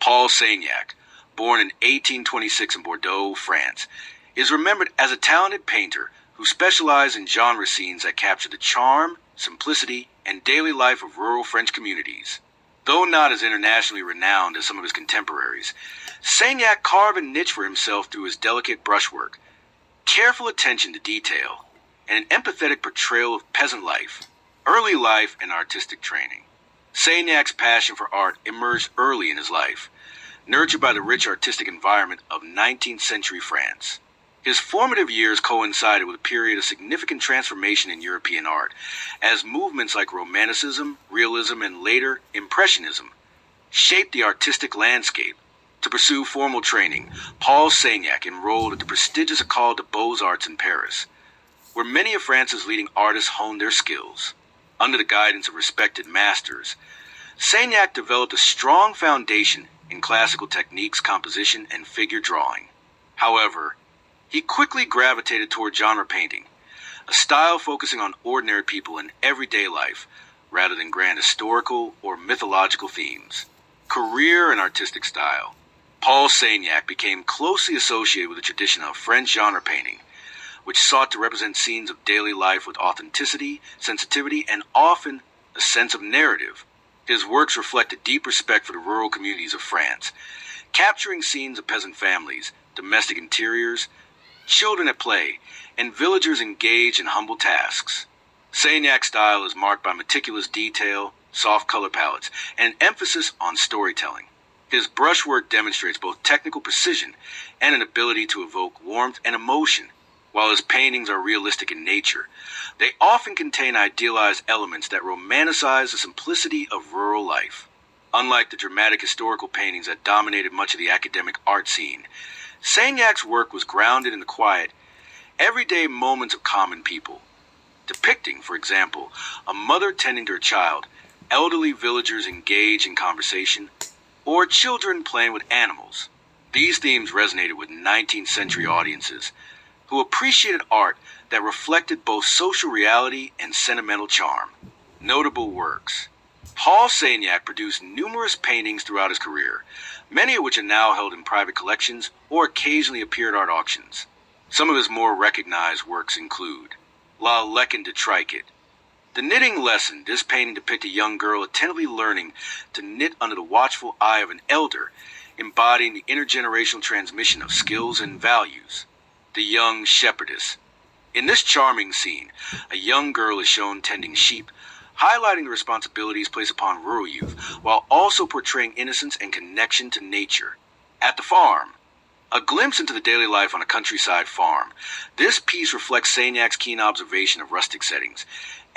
Paul Seignac, born in 1826 in Bordeaux, France, is remembered as a talented painter who specialized in genre scenes that capture the charm, simplicity, and daily life of rural French communities. Though not as internationally renowned as some of his contemporaries, Seignac carved a niche for himself through his delicate brushwork, careful attention to detail, and an empathetic portrayal of peasant life, early life, and artistic training. Seignac's passion for art emerged early in his life, nurtured by the rich artistic environment of 19th century France. His formative years coincided with a period of significant transformation in European art, as movements like Romanticism, Realism, and later Impressionism shaped the artistic landscape. To pursue formal training, Paul Seignac enrolled at the prestigious École des Beaux-Arts in Paris, where many of France's leading artists honed their skills. Under the guidance of respected masters, Seignac developed a strong foundation in classical techniques, composition, and figure drawing. However, he quickly gravitated toward genre painting, a style focusing on ordinary people in everyday life rather than grand historical or mythological themes. Career and artistic style. Paul Seignac became closely associated with the tradition of French genre painting, which sought to represent scenes of daily life with authenticity, sensitivity, and often a sense of narrative. His works reflect a deep respect for the rural communities of France, capturing scenes of peasant families, domestic interiors, children at play, and villagers engaged in humble tasks. Seignac's style is marked by meticulous detail, soft color palettes, and an emphasis on storytelling. His brushwork demonstrates both technical precision and an ability to evoke warmth and emotion. While his paintings are realistic in nature, they often contain idealized elements that romanticize the simplicity of rural life. Unlike the dramatic historical paintings that dominated much of the academic art scene, Seignac's work was grounded in the quiet, everyday moments of common people, depicting, for example, a mother tending to her child, elderly villagers engaged in conversation, or children playing with animals. These themes resonated with 19th century audiences, who appreciated art that reflected both social reality and sentimental charm. Notable works. Paul Seignac produced numerous paintings throughout his career, many of which are now held in private collections or occasionally appear at art auctions. Some of his more recognized works include La Leçon de Tricot. The Knitting Lesson, this painting depicts a young girl attentively learning to knit under the watchful eye of an elder, embodying the intergenerational transmission of skills and values. The Young Shepherdess. In this charming scene, a young girl is shown tending sheep, highlighting the responsibilities placed upon rural youth, while also portraying innocence and connection to nature. At the Farm. A glimpse into the daily life on a countryside farm. This piece reflects Seignac's keen observation of rustic settings,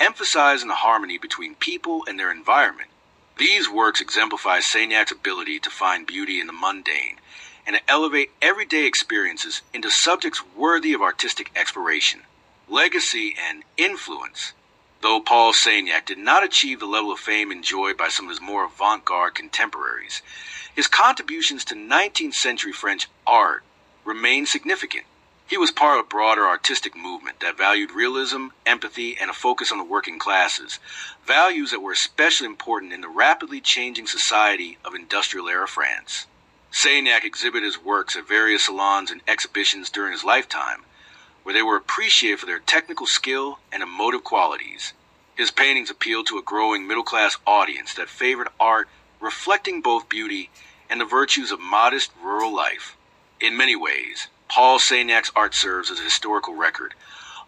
emphasizing the harmony between people and their environment. These works exemplify Seignac's ability to find beauty in the mundane and to elevate everyday experiences into subjects worthy of artistic exploration. Legacy and influence. Though Paul Seignac did not achieve the level of fame enjoyed by some of his more avant-garde contemporaries, his contributions to 19th century French art remain significant. He was part of a broader artistic movement that valued realism, empathy, and a focus on the working classes, values that were especially important in the rapidly changing society of industrial-era France. Seignac exhibited his works at various salons and exhibitions during his lifetime, where they were appreciated for their technical skill and emotive qualities. His paintings appealed to a growing middle-class audience that favored art reflecting both beauty and the virtues of modest rural life. In many ways, Paul Seignac's art serves as a historical record,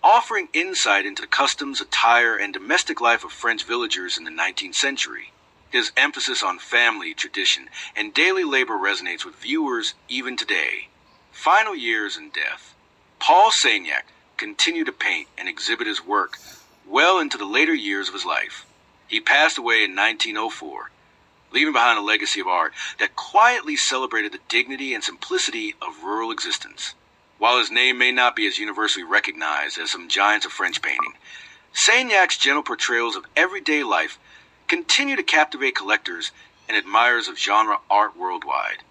offering insight into the customs, attire, and domestic life of French villagers in the 19th century. His emphasis on family, tradition, and daily labor resonates with viewers even today. Final years and death. Paul Seignac continued to paint and exhibit his work well into the later years of his life. He passed away in 1904, leaving behind a legacy of art that quietly celebrated the dignity and simplicity of rural existence. While his name may not be as universally recognized as some giants of French painting, Seignac's gentle portrayals of everyday life continue to captivate collectors and admirers of genre art worldwide.